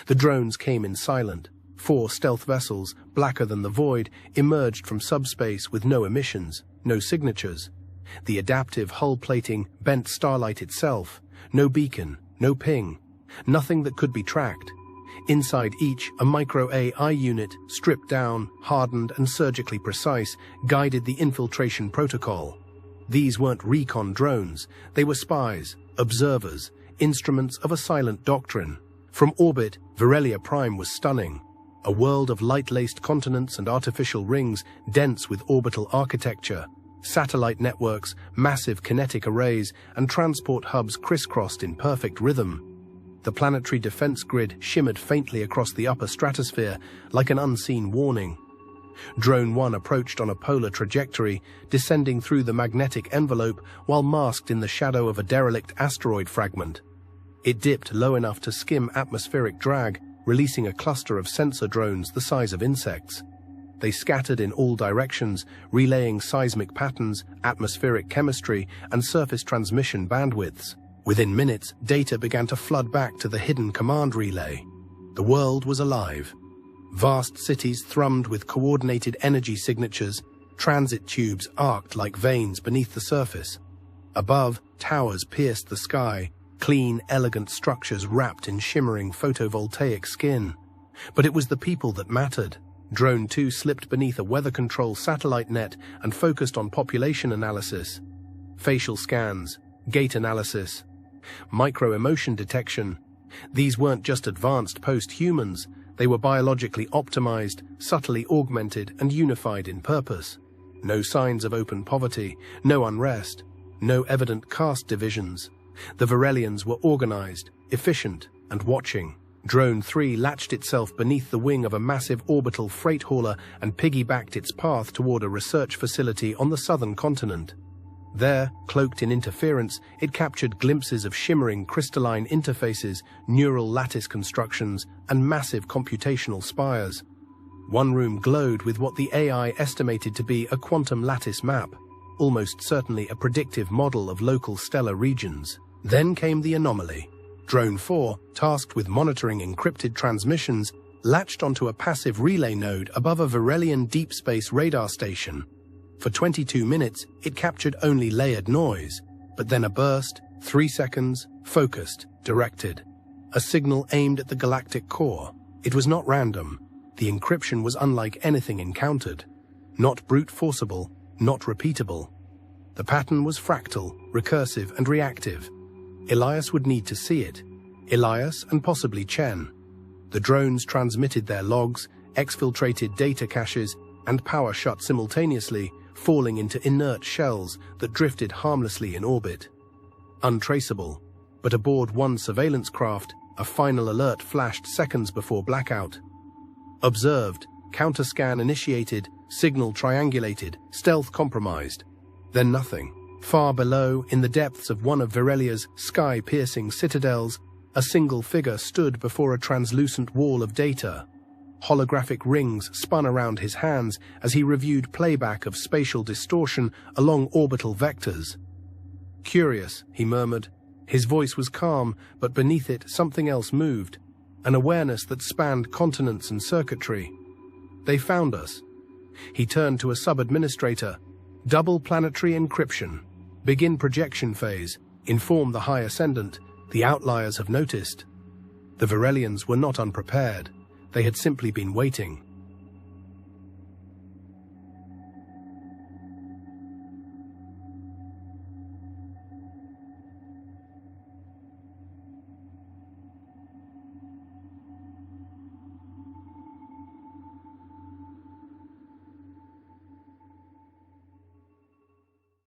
The drones came in silent. 4 stealth vessels, blacker than the void, emerged from subspace with no emissions, no signatures. The adaptive hull plating bent starlight itself. No beacon, no ping. Nothing that could be tracked. Inside each, a micro-AI unit, stripped down, hardened and surgically precise, guided the infiltration protocol. These weren't recon drones. They were spies, observers, instruments of a silent doctrine. From orbit, Virellia Prime was stunning. A world of light-laced continents and artificial rings, dense with orbital architecture. Satellite networks, massive kinetic arrays, and transport hubs crisscrossed in perfect rhythm. The planetary defense grid shimmered faintly across the upper stratosphere like an unseen warning. Drone 1 approached on a polar trajectory, descending through the magnetic envelope while masked in the shadow of a derelict asteroid fragment. It dipped low enough to skim atmospheric drag, releasing a cluster of sensor drones the size of insects. They scattered in all directions, relaying seismic patterns, atmospheric chemistry, and surface transmission bandwidths. Within minutes, data began to flood back to the hidden command relay. The world was alive. Vast cities thrummed with coordinated energy signatures, transit tubes arced like veins beneath the surface. Above, towers pierced the sky, clean, elegant structures wrapped in shimmering photovoltaic skin. But it was the people that mattered. Drone 2 slipped beneath a weather control satellite net and focused on population analysis. Facial scans, gait analysis, micro-emotion detection. These weren't just advanced post-humans, they were biologically optimized, subtly augmented and unified in purpose. No signs of open poverty, no unrest, no evident caste divisions. The Virellians were organized, efficient, and watching. Drone 3 latched itself beneath the wing of a massive orbital freight hauler and piggybacked its path toward a research facility on the southern continent. There, cloaked in interference, it captured glimpses of shimmering crystalline interfaces, neural lattice constructions, and massive computational spires. One room glowed with what the AI estimated to be a quantum lattice map, almost certainly a predictive model of local stellar regions. Then came the anomaly. Drone 4, tasked with monitoring encrypted transmissions, latched onto a passive relay node above a Virellian deep space radar station. For 22 minutes, it captured only layered noise, but then a burst, 3 seconds, focused, directed. A signal aimed at the galactic core. It was not random. The encryption was unlike anything encountered. Not brute forcible, not repeatable. The pattern was fractal, recursive, and reactive. Elias would need to see it. Elias and possibly Chen. The drones transmitted their logs, exfiltrated data caches, and power shut simultaneously, falling into inert shells that drifted harmlessly in orbit. Untraceable, but aboard one surveillance craft, a final alert flashed seconds before blackout. Observed, counterscan initiated, signal triangulated, stealth compromised. Then nothing. Far below, in the depths of one of Virellia's sky-piercing citadels, a single figure stood before a translucent wall of data. Holographic rings spun around his hands as he reviewed playback of spatial distortion along orbital vectors. "Curious," he murmured. His voice was calm, but beneath it something else moved, an awareness that spanned continents and circuitry. "They found us." He turned to a sub-administrator. "Double planetary encryption. Begin projection phase. Inform the High Ascendant. The outliers have noticed." The Virellians were not unprepared. They had simply been waiting.